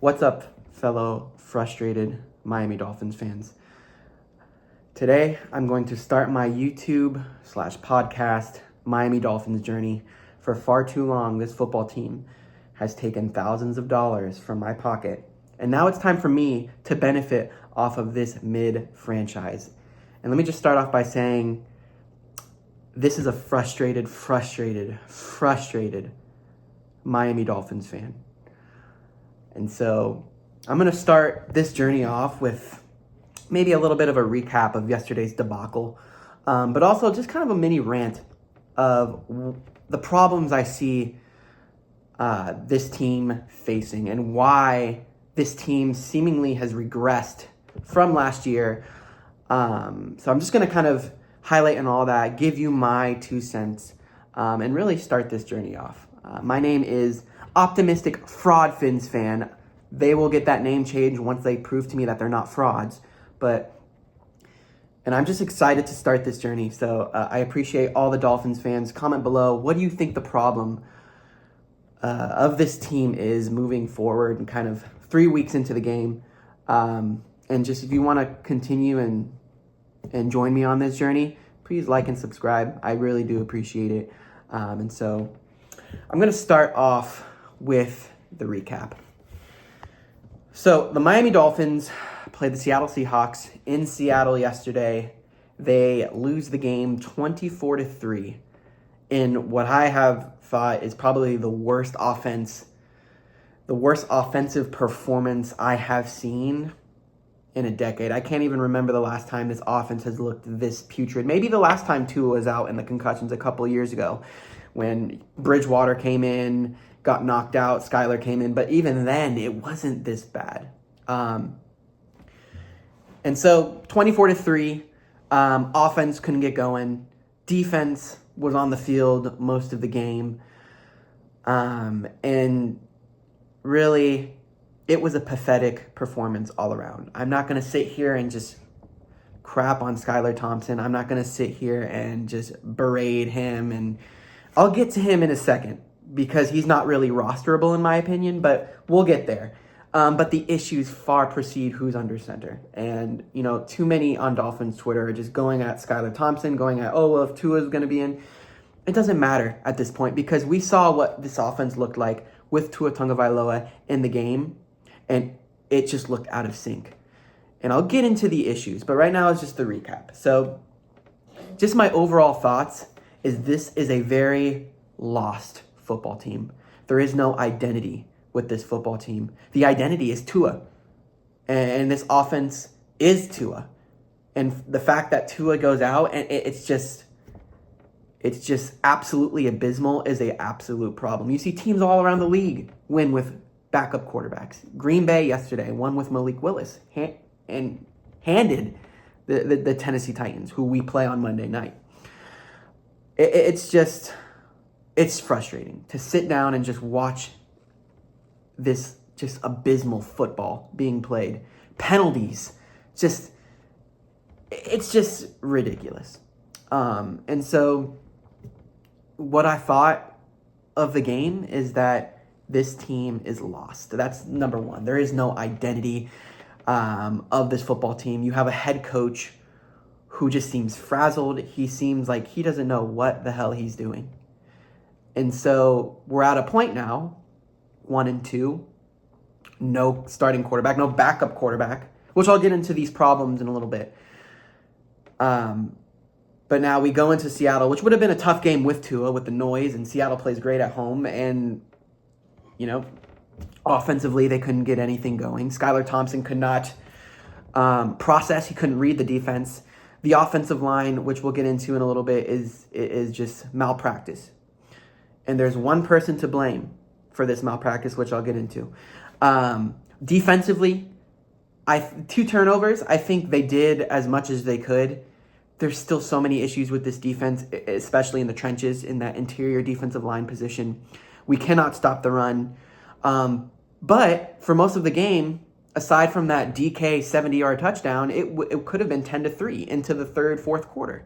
What's up, fellow frustrated Miami Dolphins fans? Today, I'm going to start my YouTube/podcast Miami Dolphins journey. For far too long, this football team has taken thousands of dollars from my pocket, and now it's time for me to benefit off of this mid-franchise. And let me just start off by saying, this is a frustrated Miami Dolphins fan. And so I'm going to start this journey off with maybe a little bit of a recap of yesterday's debacle, but also just kind of a mini rant of the problems I see this team facing and why this team seemingly has regressed from last year. So I'm just going to kind of highlight on all that, give you my 2 cents, and really start this journey off. My name is Optimistic FRAUDFINS fan. They will get that name changed once they prove to me that they're not frauds. And I'm just excited to start this journey. So I appreciate all the Dolphins fans. Comment below. What do you think the problem of this team is moving forward and kind of 3 weeks into the game? And just if you want to continue and join me on this journey, please like and subscribe. I really do appreciate it. And so I'm going to start off with the recap. So the Miami Dolphins played the Seattle Seahawks in Seattle yesterday. They lose the game 24-3 in what I have thought is probably the worst offensive performance I have seen in a decade. I can't even remember the last time this offense has looked this putrid. Maybe the last time Tua was out in the concussions a couple of years ago when Bridgewater came in, got knocked out, Skyler came in, but even then it wasn't this bad. And so 24-3, offense couldn't get going. Defense was on the field most of the game. And really, it was a pathetic performance all around. I'm not going to sit here and just crap on Skyler Thompson. I'm not going to sit here and just berate him. And I'll get to him in a second because he's not really rosterable in my opinion, but we'll get there. But the issues far precede who's under center. And, too many on Dolphins Twitter are just going at Skyler Thompson, going at, if Tua's going to be in. It doesn't matter at this point because we saw what this offense looked like with Tua Tagovailoa in the game, and it just looked out of sync. And I'll get into the issues, but right now it's just the recap. So just my overall thoughts is this is a very lost football team. There is no identity with this football team. The identity is Tua. And this offense is Tua. And the fact that Tua goes out and it's just absolutely abysmal is an absolute problem. You see teams all around the league win with backup quarterbacks. Green Bay yesterday won with Malik Willis and handed the Tennessee Titans, who we play on Monday night. It's frustrating to sit down and just watch this just abysmal football being played. Penalties, it's just ridiculous. And so what I thought of the game is that this team is lost. That's number one. There is no identity of this football team. You have a head coach who just seems frazzled. He seems like he doesn't know what the hell he's doing. And so we're at a point now, 1-2, no starting quarterback, no backup quarterback, which I'll get into these problems in a little bit. But now we go into Seattle, which would have been a tough game with Tua, with the noise, and Seattle plays great at home. And, offensively, they couldn't get anything going. Skyler Thompson could not process. He couldn't read the defense. The offensive line, which we'll get into in a little bit, is just malpractice. And there's one person to blame for this malpractice, which I'll get into. Defensively, 2 turnovers. I think they did as much as they could. There's still so many issues with this defense, especially in the trenches, in that interior defensive line position. We cannot stop the run. But for most of the game, aside from that DK 70-yard touchdown, it could have been 10-3 into the third, fourth quarter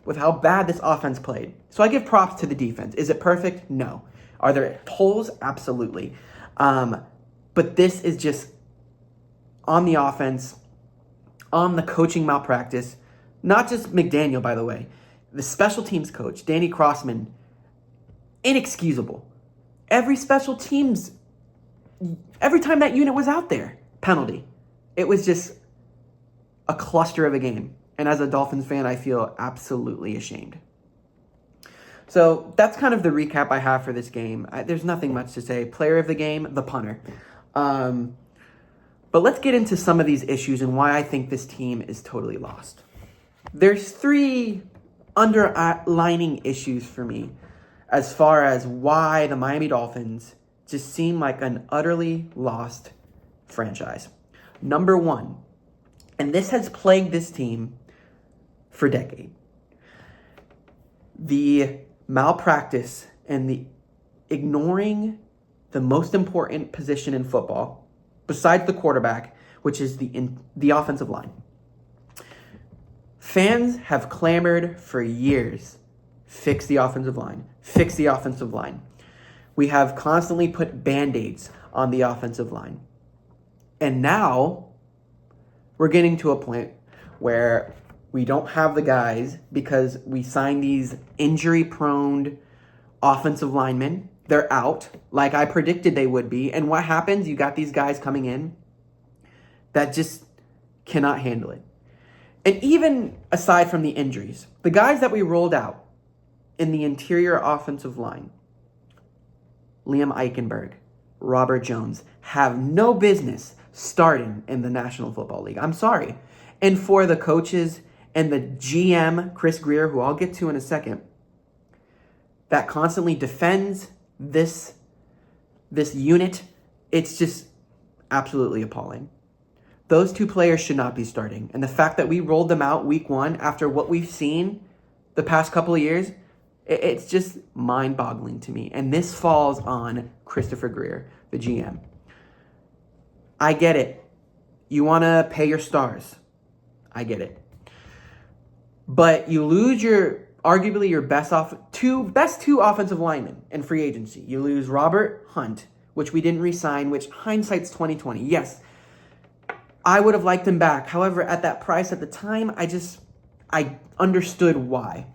with how bad this offense played. So I give props to the defense. Is it perfect? No. Are there holes? Absolutely. But this is just on the offense, on the coaching malpractice. Not just McDaniel, by the way. The special teams coach, Danny Crossman, inexcusable. Every time that unit was out there, penalty. It was just a cluster of a game. And as a Dolphins fan, I feel absolutely ashamed. So that's kind of the recap I have for this game. There's nothing much to say. Player of the game, the punter. But let's get into some of these issues and why I think this team is totally lost. There's 3 underlining issues for me as far as why the Miami Dolphins just seem like an utterly lost franchise. Number 1, and this has plagued this team for decades, the malpractice and the ignoring the most important position in football, besides the quarterback, which is the offensive line. Fans have clamored for years, fix the offensive line, fix the offensive line. We have constantly put Band-Aids on the offensive line. And now we're getting to a point where we don't have the guys because we signed these injury-prone offensive linemen. They're out, like I predicted they would be. And what happens? You got these guys coming in that just cannot handle it. And even aside from the injuries, the guys that we rolled out in the interior offensive line, Liam Eichenberg, Robert Jones, have no business starting in the National Football League. I'm sorry. And for the coaches and the GM, Chris Greer, who I'll get to in a second, that constantly defends this unit, it's just absolutely appalling. Those 2 players should not be starting. And the fact that we rolled them out week 1 after what we've seen the past couple of years, it's just mind-boggling to me. And this falls on Christopher Greer, the GM. I get it. You want to pay your stars. I get it. But you lose arguably your best 2 offensive linemen in free agency. You lose Robert Hunt, which we didn't re-sign, which hindsight's 2020. Yes, I would have liked him back. However, at that price at the time, I understood why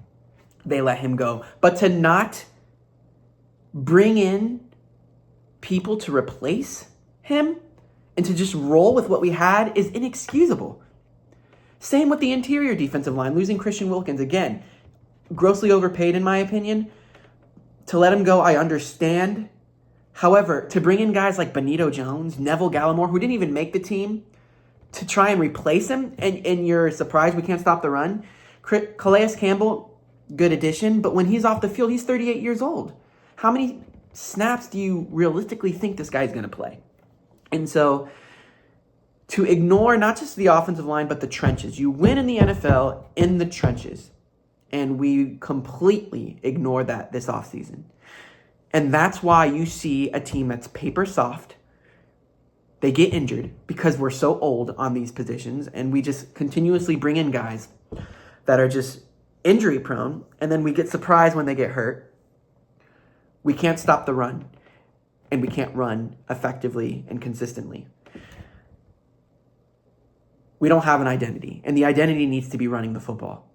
they let him go. But to not bring in people to replace him and to just roll with what we had is inexcusable. Same with the interior defensive line, losing Christian Wilkins. Again, grossly overpaid in my opinion. To let him go, I understand. However, to bring in guys like Benito Jones, Neville Gallimore, who didn't even make the team, to try and replace him, and you're surprised we can't stop the run. Calais Campbell, good addition, but when he's off the field, he's 38 years old. How many snaps do you realistically think this guy's going to play? And so to ignore not just the offensive line, but the trenches. You win in the NFL in the trenches. And we completely ignore that this offseason. And that's why you see a team that's paper soft. They get injured because we're so old on these positions. And we just continuously bring in guys that are just injury prone. And then we get surprised when they get hurt. We can't stop the run. And we can't run effectively and consistently. We don't have an identity. And the identity needs to be running the football.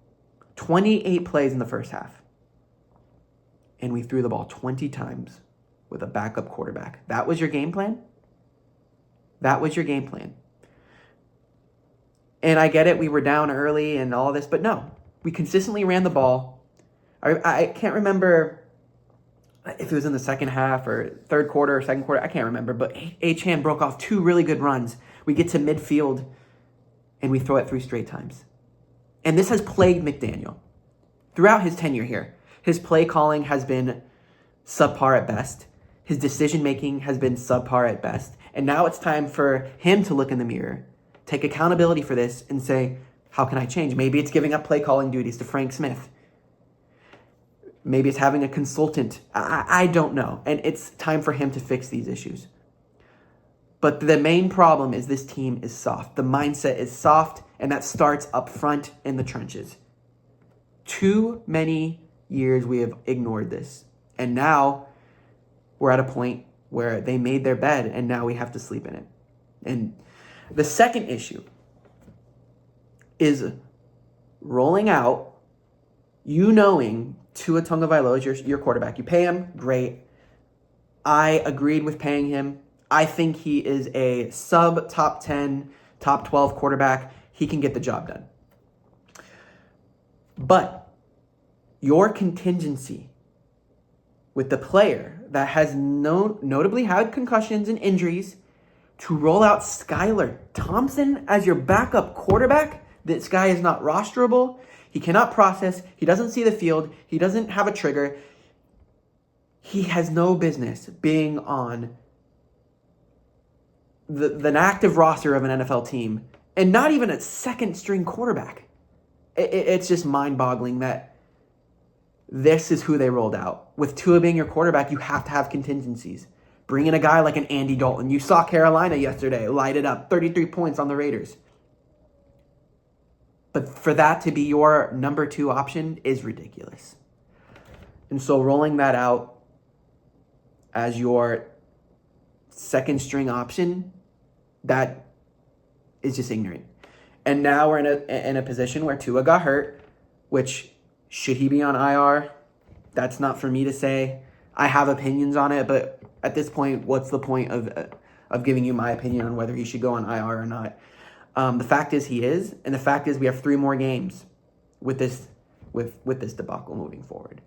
28 plays in the first half. And we threw the ball 20 times with a backup quarterback. That was your game plan? That was your game plan. And I get it, we were down early and all this, but no. We consistently ran the ball. I can't remember if it was in the second half or third quarter or second quarter. I can't remember, but Achane broke off 2 really good runs. We get to midfield and we throw it 3 straight times. And this has plagued McDaniel throughout his tenure here. His play calling has been subpar at best. His decision-making has been subpar at best. And now it's time for him to look in the mirror, take accountability for this, and say, how can I change? Maybe it's giving up play calling duties to Frank Smith. Maybe it's having a consultant. I don't know. And it's time for him to fix these issues. But the main problem is this team is soft. The mindset is soft, and that starts up front in the trenches. Too many years we have ignored this. And now we're at a point where they made their bed and now we have to sleep in it. And the second issue is rolling out, knowing Tua Tagovailoa is your quarterback. You pay him, great. I agreed with paying him. I think he is a sub top 10, top 12 quarterback. He can get the job done. But your contingency with the player that has notably had concussions and injuries to roll out Skylar Thompson as your backup quarterback, this guy is not rosterable. He cannot process. He doesn't see the field. He doesn't have a trigger. He has no business being on the active roster of an NFL team and not even a second string quarterback. It's just mind-boggling that this is who they rolled out. With Tua being your quarterback, you have to have contingencies. Bring in a guy like an Andy Dalton. You saw Carolina yesterday light it up, 33 points on the Raiders. But for that to be your number 2 option is ridiculous. And so rolling that out as your second string option, that is just ignorant. And now we're in a position where Tua got hurt, which, should he be on IR? That's not for me to say. I have opinions on it, but at this point, what's the point of giving you my opinion on whether he should go on IR or not? The fact is he is, and the fact is we have 3 more games with this debacle moving forward.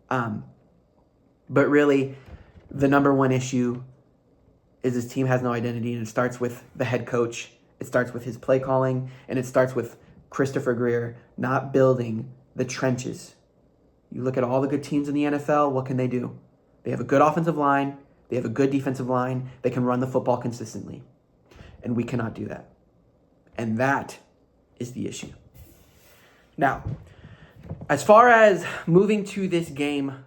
But really, the number one issue is this team has no identity, and it starts with the head coach. It starts with his play calling, and it starts with Christopher Greer not building the trenches. You look at all the good teams in the NFL, what can they do? They have a good offensive line. They have a good defensive line. They can run the football consistently. And we cannot do that. And that is the issue. Now, as far as moving to this game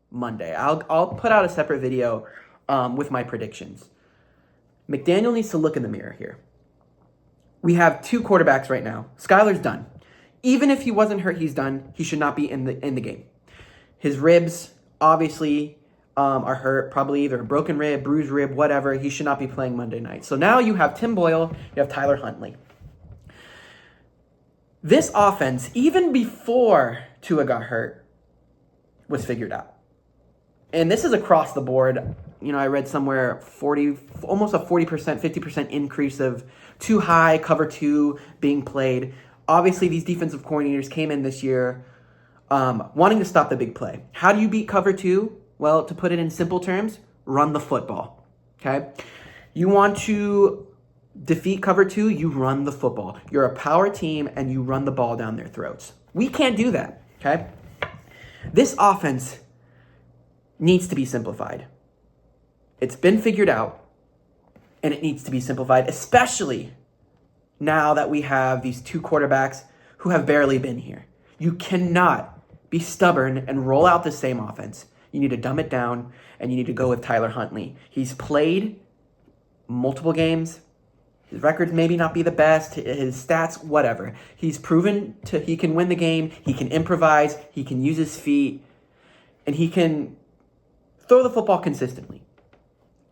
Monday, I'll put out a separate video with my predictions. McDaniel needs to look in the mirror here. We have 2 quarterbacks right now. Skylar's done. Even if he wasn't hurt, he's done. He should not be in the game. His ribs obviously are hurt, probably either a broken rib, bruised rib, whatever. He should not be playing Monday night. So now you have Tim Boyle, you have Tyler Huntley. This offense, even before Tua got hurt, was figured out. And this is across the board. You know, I read somewhere almost a 40%, 50% increase of too high, cover 2 being played. Obviously, these defensive coordinators came in this year wanting to stop the big play. How do you beat cover 2? Well, to put it in simple terms, run the football, okay? You want to defeat cover 2, you run the football. You're a power team, and you run the ball down their throats. We can't do that, okay? This offense needs to be simplified. It's been figured out, and it needs to be simplified, especially now that we have these 2 quarterbacks who have barely been here. You cannot be stubborn and roll out the same offense. You need to dumb it down, and you need to go with Tyler Huntley. He's played multiple games. His records maybe not be the best, his stats, whatever. He's proven he can win the game, he can improvise, he can use his feet, and he can throw the football consistently.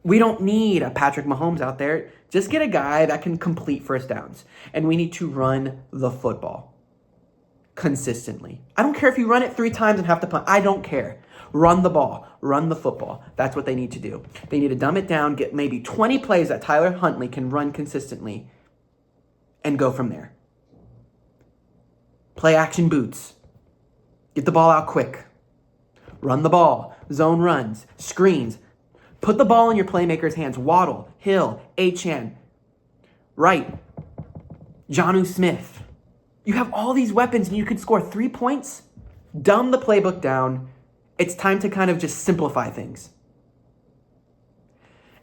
We don't need a Patrick Mahomes out there. Just get a guy that can complete first downs. And we need to run the football consistently. I don't care if you run it 3 times and have to punt. I don't care. Run the ball. Run the football. That's what they need to do. They need to dumb it down, get maybe 20 plays that Tyler Huntley can run consistently, and go from there. Play action boots. Get the ball out quick. Run the ball. Zone runs. Screens. Put the ball in your playmakers' hands. Waddle, Hill, Achane, Wright, Jonnu Smith. You have all these weapons and you could score 3 points. Dumb the playbook down. It's time to kind of just simplify things.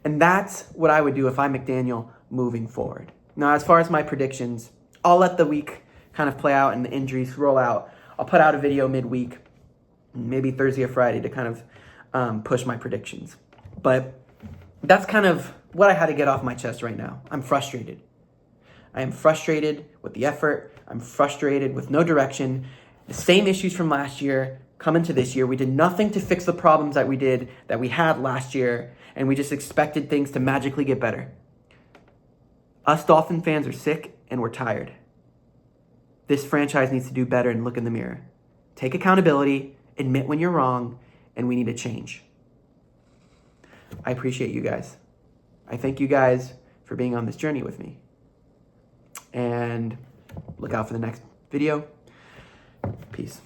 And that's what I would do if I'm McDaniel moving forward. Now, as far as my predictions, I'll let the week kind of play out and the injuries roll out. I'll put out a video midweek, maybe Thursday or Friday, to kind of push my predictions. But that's kind of what I had to get off my chest right now. I'm frustrated. I am frustrated with the effort. I'm frustrated with no direction. The same issues from last year come into this year. We did nothing to fix the problems that we had last year. and we just expected things to magically get better. Us Dolphin fans are sick and we're tired. This franchise needs to do better and look in the mirror. Take accountability, admit when you're wrong, and we need to change. I appreciate you guys. I thank you guys for being on this journey with me. And look out for the next video. Peace.